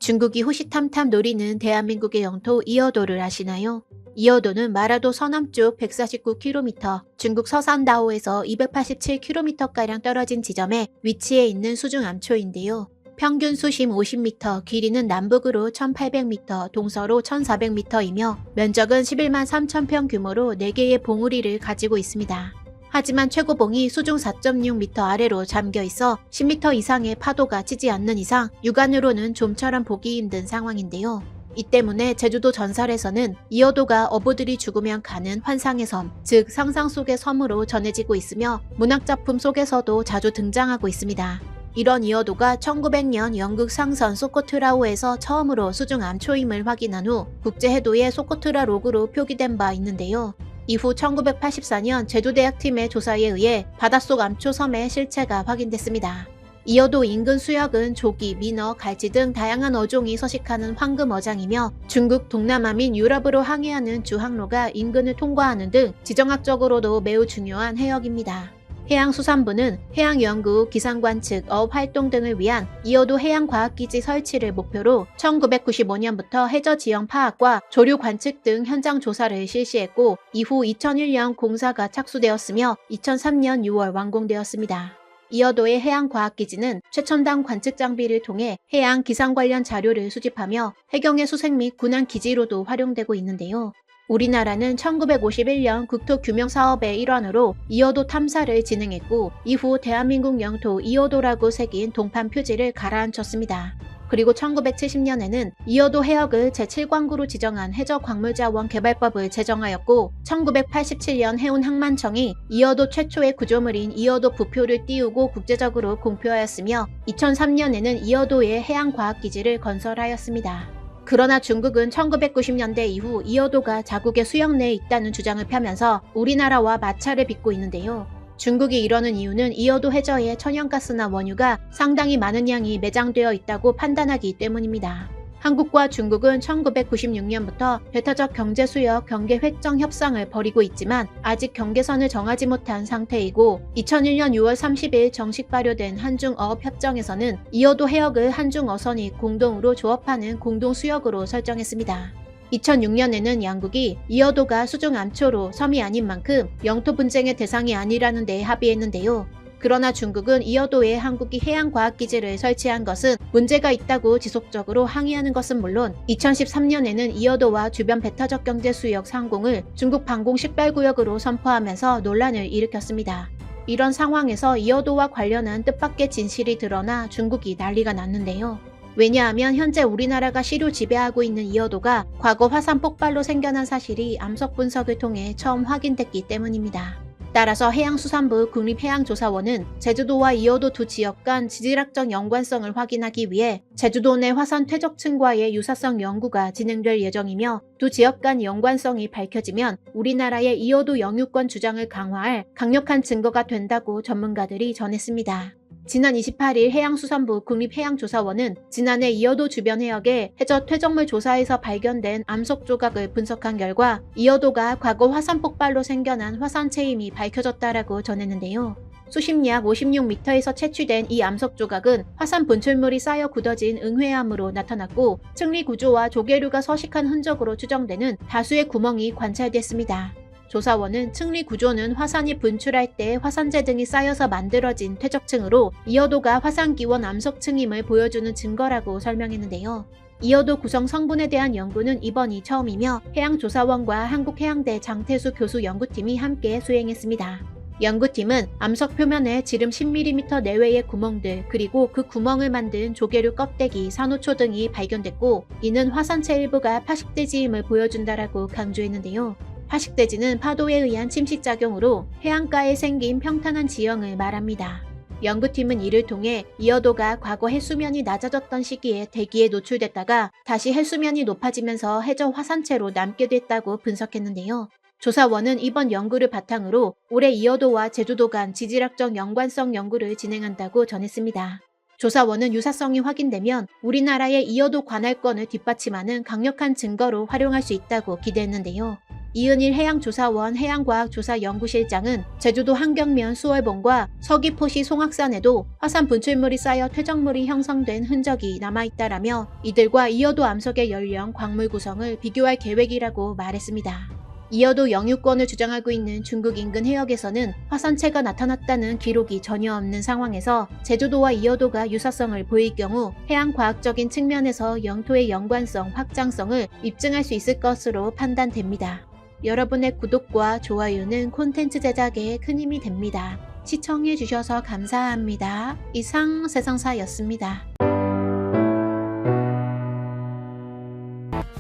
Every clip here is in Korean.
중국이 호시탐탐 노리는 대한민국의 영토 이어도를 아시나요? 이어도는 마라도 서남쪽 149km, 중국 서산다오에서 287km가량 떨어진 지점에 위치해 있는 수중암초인데요. 평균 수심 50m, 길이는 남북으로 1800m, 동서로 1400m이며 면적은 11만 3천 평 규모로 4개의 봉우리를 가지고 있습니다. 하지만 최고봉이 수중 4.6m 아래로 잠겨 있어 10m 이상의 파도가 치지 않는 이상 육안으로는 좀처럼 보기 힘든 상황인데요. 이 때문에 제주도 전설에서는 이어도가 어부들이 죽으면 가는 환상의 섬, 즉 상상 속의 섬으로 전해지고 있으며 문학작품 속에서도 자주 등장하고 있습니다. 이런 이어도가 1900년 영국 상선 소코트라호에서 처음으로 수중 암초임을 확인한 후 국제해도의 소코트라 로그로 표기된 바 있는데요. 이후 1984년 제주대학팀의 조사에 의해 바닷속 암초섬의 실체가 확인됐습니다. 이어도 인근 수역은 조기, 민어, 갈치 등 다양한 어종이 서식하는 황금어장이며 중국 동남아 및 유럽으로 항해하는 주 항로가 인근을 통과하는 등 지정학적으로도 매우 중요한 해역입니다. 해양수산부는 해양연구, 기상관측, 어업활동 등을 위한 이어도 해양과학기지 설치를 목표로 1995년부터 해저 지형 파악과 조류 관측 등 현장 조사를 실시했고 이후 2001년 공사가 착수되었으며 2003년 6월 완공되었습니다. 이어도의 해양과학기지는 최첨단 관측 장비를 통해 해양 기상 관련 자료를 수집하며 해경의 수색 및 군안 기지로도 활용되고 있는데요. 우리나라는 1951년 국토규명 사업의 일환으로 이어도 탐사를 진행했고 이후 대한민국 영토 이어도라고 새긴 동판 표지를 가라앉혔습니다. 그리고 1970년에는 이어도 해역을 제7광구로 지정한 해저광물자원 개발법을 제정하였고 1987년 해운항만청이 이어도 최초의 구조물인 이어도 부표를 띄우고 국제적으로 공표하였으며 2003년에는 이어도의 해양과학기지를 건설하였습니다. 그러나 중국은 1990년대 이후 이어도가 자국의 수역 내에 있다는 주장을 펴면서 우리나라와 마찰을 빚고 있는데요. 중국이 이러는 이유는 이어도 해저에 천연가스나 원유가 상당히 많은 양이 매장되어 있다고 판단하기 때문입니다. 한국과 중국은 1996년부터 배타적 경제수역 경계 획정 협상을 벌이고 있지만 아직 경계선을 정하지 못한 상태이고 2001년 6월 30일 정식 발효된 한중어업협정에서는 이어도 해역을 한중어선이 공동으로 조업하는 공동수역으로 설정했습니다. 2006년에는 양국이 이어도가 수중 암초로 섬이 아닌 만큼 영토 분쟁의 대상이 아니라는 데 합의했는데요. 그러나 중국은 이어도에 한국이 해양과학기지를 설치한 것은 문제가 있다고 지속적으로 항의하는 것은 물론 2013년에는 이어도와 주변 배타적 경제수역 상공을 중국 방공 식별구역으로 선포하면서 논란을 일으켰습니다. 이런 상황에서 이어도와 관련한 뜻밖의 진실이 드러나 중국이 난리가 났는데요. 왜냐하면 현재 우리나라가 시료 지배하고 있는 이어도가 과거 화산 폭발로 생겨난 사실이 암석 분석을 통해 처음 확인됐기 때문입니다. 따라서 해양수산부 국립해양조사원은 제주도와 이어도 두 지역 간 지질학적 연관성을 확인하기 위해 제주도 내 화산 퇴적층과의 유사성 연구가 진행될 예정이며 두 지역 간 연관성이 밝혀지면 우리나라의 이어도 영유권 주장을 강화할 강력한 증거가 된다고 전문가들이 전했습니다. 지난 28일 해양수산부 국립해양조사원은 지난해 이어도 주변 해역에 해저 퇴적물 조사에서 발견된 암석 조각을 분석한 결과 이어도가 과거 화산 폭발로 생겨난 화산체임이 밝혀졌다라고 전했는데요. 수심 약 56m에서 채취된 이 암석 조각은 화산 분출물이 쌓여 굳어진 응회암으로 나타났고 층리 구조와 조개류가 서식한 흔적으로 추정되는 다수의 구멍이 관찰됐습니다. 조사원은 층리 구조는 화산이 분출할 때 화산재 등이 쌓여서 만들어진 퇴적층으로 이어도가 화산기원 암석층임을 보여주는 증거라고 설명했는데요. 이어도 구성 성분에 대한 연구는 이번이 처음이며 해양조사원과 한국해양대 장태수 교수 연구팀이 함께 수행했습니다. 연구팀은 암석 표면에 지름 10mm 내외의 구멍들 그리고 그 구멍을 만든 조개류 껍데기, 산호초 등이 발견됐고 이는 화산체 일부가 파식대지임을 보여준다라고 강조했는데요. 파식대지는 파도에 의한 침식작용으로 해안가에 생긴 평탄한 지형을 말합니다. 연구팀은 이를 통해 이어도가 과거 해수면이 낮아졌던 시기에 대기에 노출됐다가 다시 해수면이 높아지면서 해저 화산체로 남게 됐다고 분석했는데요. 조사원은 이번 연구를 바탕으로 올해 이어도와 제주도 간 지질학적 연관성 연구를 진행한다고 전했습니다. 조사원은 유사성이 확인되면 우리나라의 이어도 관할권을 뒷받침하는 강력한 증거로 활용할 수 있다고 기대했는데요. 이은일 해양조사원 해양과학조사연구실장은 제주도 한경면 수월봉과 서귀포시 송악산에도 화산 분출물이 쌓여 퇴적물이 형성된 흔적이 남아있다라며 이들과 이어도 암석의 연령, 광물 구성을 비교할 계획이라고 말했습니다. 이어도 영유권을 주장하고 있는 중국 인근 해역에서는 화산체가 나타났다는 기록이 전혀 없는 상황에서 제주도와 이어도가 유사성을 보일 경우 해양과학적인 측면에서 영토의 연관성, 확장성을 입증할 수 있을 것으로 판단됩니다. 여러분의 구독과 좋아요는 콘텐츠 제작에 큰 힘이 됩니다. 시청해주셔서 감사합니다. 이상 세상사였습니다.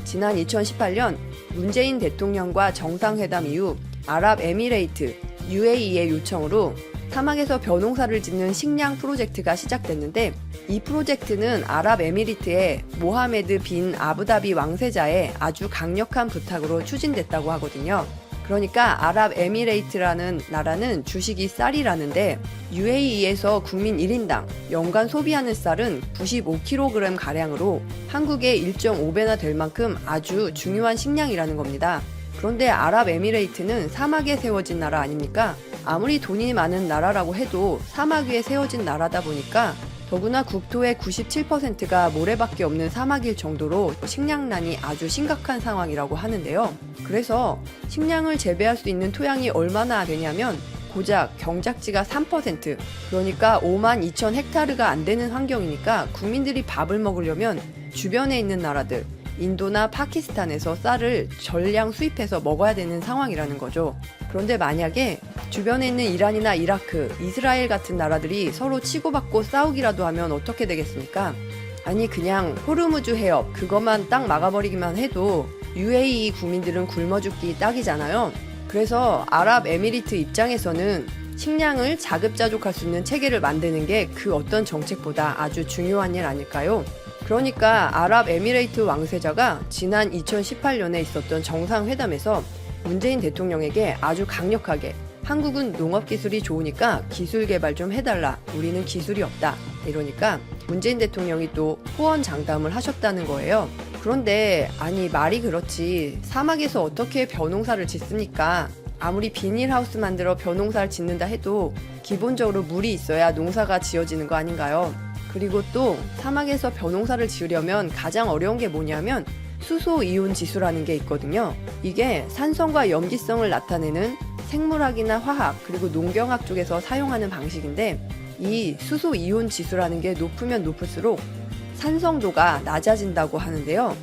지난 2018년 문재인 대통령과 정상회담 이후 아랍에미레이트 UAE의 요청으로 사막에서 벼농사를 짓는 식량 프로젝트가 시작됐는데, 이 프로젝트는 아랍에미리트의 모하메드 빈 아부다비 왕세자의 아주 강력한 부탁으로 추진됐다고 하거든요. 그러니까 아랍에미레이트라는 나라는 주식이 쌀이라는데, UAE에서 국민 1인당 연간 소비하는 쌀은 95kg 가량으로 한국의 1.5배나 될 만큼 아주 중요한 식량이라는 겁니다. 그런데 아랍에미레이트는 사막에 세워진 나라 아닙니까? 아무리 돈이 많은 나라라고 해도 사막 위에 세워진 나라다 보니까 더구나 국토의 97%가 모래밖에 없는 사막일 정도로 식량난이 아주 심각한 상황이라고 하는데요. 그래서 식량을 재배할 수 있는 토양이 얼마나 되냐면 고작 경작지가 3%, 그러니까 52,000헥타르가 안 되는 환경이니까 국민들이 밥을 먹으려면 주변에 있는 나라들, 인도나 파키스탄에서 쌀을 전량 수입해서 먹어야 되는 상황이라는 거죠. 그런데 만약에 주변에 있는 이란이나 이라크, 이스라엘 같은 나라들이 서로 치고받고 싸우기라도 하면 어떻게 되겠습니까? 아니 그냥 호르무즈 해협 그것만 딱 막아버리기만 해도 UAE 국민들은 굶어 죽기 딱이잖아요. 그래서 아랍에미리트 입장에서는 식량을 자급자족할 수 있는 체계를 만드는 게 그 어떤 정책보다 아주 중요한 일 아닐까요? 그러니까 아랍에미레이트 왕세자가 지난 2018년에 있었던 정상회담에서 문재인 대통령에게 아주 강력하게 한국은 농업기술이 좋으니까 기술 개발 좀 해달라. 우리는 기술이 없다. 이러니까 문재인 대통령이 또 호언장담을 하셨다는 거예요. 그런데 아니 말이 그렇지 사막에서 어떻게 벼농사를 짓습니까? 아무리 비닐하우스 만들어 벼농사를 짓는다 해도 기본적으로 물이 있어야 농사가 지어지는 거 아닌가요? 그리고 또 사막에서 벼농사를 지으려면 가장 어려운 게 뭐냐면 수소이온 지수라는 게 있거든요. 이게 산성과 염기성을 나타내는 생물학이나 화학 그리고 농경학 쪽에서 사용하는 방식인데, 이 수소이온 지수라는 게 높으면 높을수록 산성도가 낮아진다고 하는데요.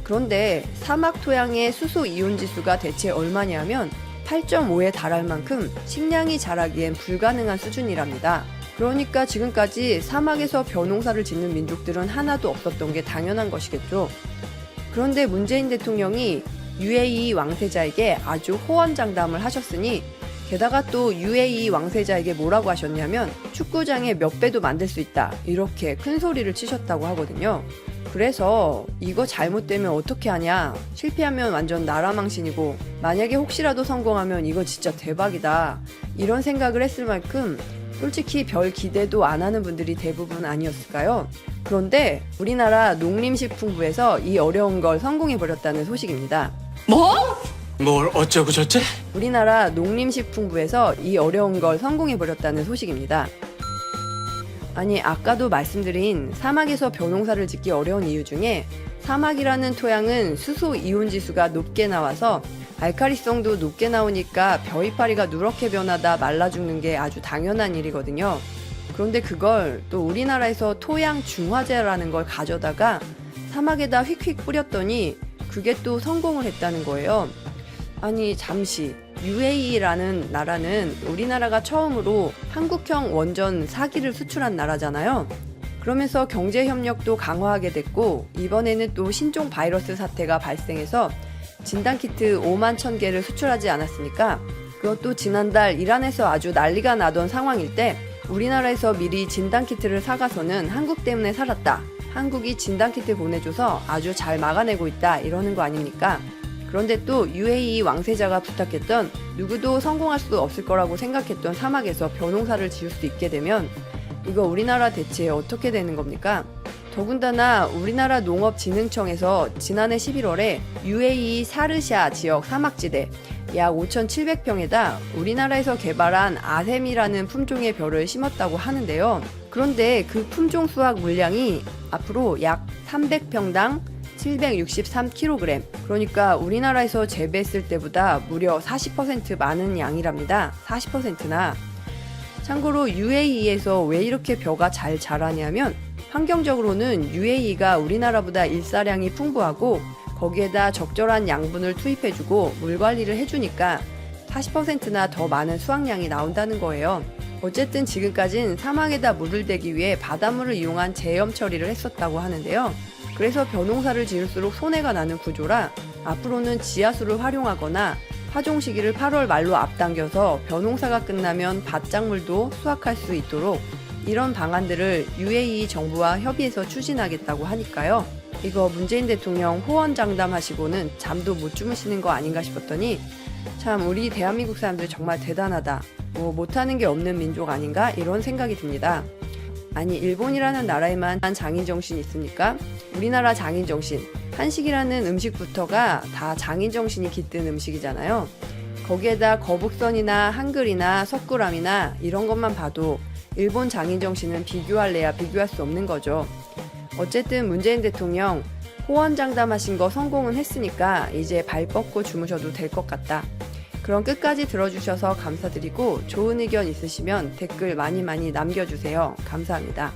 그런데 사막 토양의 수소이온 지수가 대체 얼마냐면 8.5에 달할 만큼 식량이 자라기엔 불가능한 수준이랍니다. 그러니까 지금까지 사막에서 벼농사를 짓는 민족들은 하나도 없었던 게 당연한 것이겠죠. 그런데 문재인 대통령이 UAE 왕세자에게 아주 호언장담을 하셨으니, 게다가 또 UAE 왕세자에게 뭐라고 하셨냐면 축구장에 몇 배도 만들 수 있다 이렇게 큰 소리를 치셨다고 하거든요. 그래서 이거 잘못되면 어떻게 하냐, 실패하면 완전 나라 망신이고 만약에 혹시라도 성공하면 이거 진짜 대박이다 이런 생각을 했을 만큼 솔직히 별 기대도 안 하는 분들이 대부분 아니었을까요? 그런데 우리나라 농림식품부에서 이 어려운 걸 성공해버렸다는 소식입니다. 뭐? 뭘 어쩌고 저쩌? 우리나라 농림식품부에서 이 어려운 걸 성공해버렸다는 소식입니다. 아니 아까도 말씀드린 사막에서 벼농사를 짓기 어려운 이유 중에 사막이라는 토양은 수소 이온 지수가 높게 나와서 알칼리성도 높게 나오니까 벼 이파리가 누렇게 변하다 말라 죽는 게 아주 당연한 일이거든요. 그런데 그걸 또 우리나라에서 토양 중화제라는 걸 가져다가 사막에다 휙휙 뿌렸더니 그게 또 성공을 했다는 거예요. 아니 잠시, UAE라는 나라는 우리나라가 처음으로 한국형 원전 4기를 수출한 나라잖아요. 그러면서 경제협력도 강화하게 됐고, 이번에는 또 신종 바이러스 사태가 발생해서 진단키트 5만 1000개를 수출하지 않았습니까? 그것도 지난달 이란에서 아주 난리가 나던 상황일 때 우리나라에서 미리 진단키트를 사가서는 한국 때문에 살았다, 한국이 진단키트 보내줘서 아주 잘 막아내고 있다 이러는 거 아닙니까? 그런데 또 UAE 왕세자가 부탁했던 누구도 성공할 수 없을 거라고 생각했던 사막에서 벼농사를 지을 수 있게 되면 이거 우리나라 대체 어떻게 되는 겁니까? 더군다나 우리나라 농업진흥청에서 지난해 11월에 UAE 사르샤 지역 사막지대 약 5,700평에다 우리나라에서 개발한 아셈이라는 품종의 벼를 심었다고 하는데요. 그런데 그 품종 수확 물량이 앞으로 약 300평당 763kg, 그러니까 우리나라에서 재배했을 때보다 무려 40% 많은 양이랍니다. 40%나. 참고로 UAE에서 왜 이렇게 벼가 잘 자라냐면 환경적으로는 UAE가 우리나라보다 일사량이 풍부하고 거기에다 적절한 양분을 투입해주고 물 관리를 해주니까 40%나 더 많은 수확량이 나온다는 거예요. 어쨌든 지금까진 사막에다 물을 대기 위해 바닷물을 이용한 제염 처리를 했었다고 하는데요. 그래서 벼농사를 지을수록 손해가 나는 구조라 앞으로는 지하수를 활용하거나 파종 시기를 8월 말로 앞당겨서 벼농사가 끝나면 밭작물도 수확할 수 있도록 이런 방안들을 UAE 정부와 협의해서 추진하겠다고 하니까요. 이거 문재인 대통령 호언장담하시고는 잠도 못 주무시는 거 아닌가 싶었더니 참 우리 대한민국 사람들 정말 대단하다. 뭐 못하는 게 없는 민족 아닌가 이런 생각이 듭니다. 아니 일본이라는 나라에만 장인정신이 있습니까? 우리나라 장인정신, 한식이라는 음식부터가 다 장인정신이 깃든 음식이잖아요. 거기에다 거북선이나 한글이나 석굴암이나 이런 것만 봐도 일본 장인정신은 비교할래야 비교할 수 없는 거죠. 어쨌든 문재인 대통령 호언장담하신 거 성공은 했으니까 이제 발 뻗고 주무셔도 될 것 같다. 그럼 끝까지 들어주셔서 감사드리고 좋은 의견 있으시면 댓글 많이 남겨주세요. 감사합니다.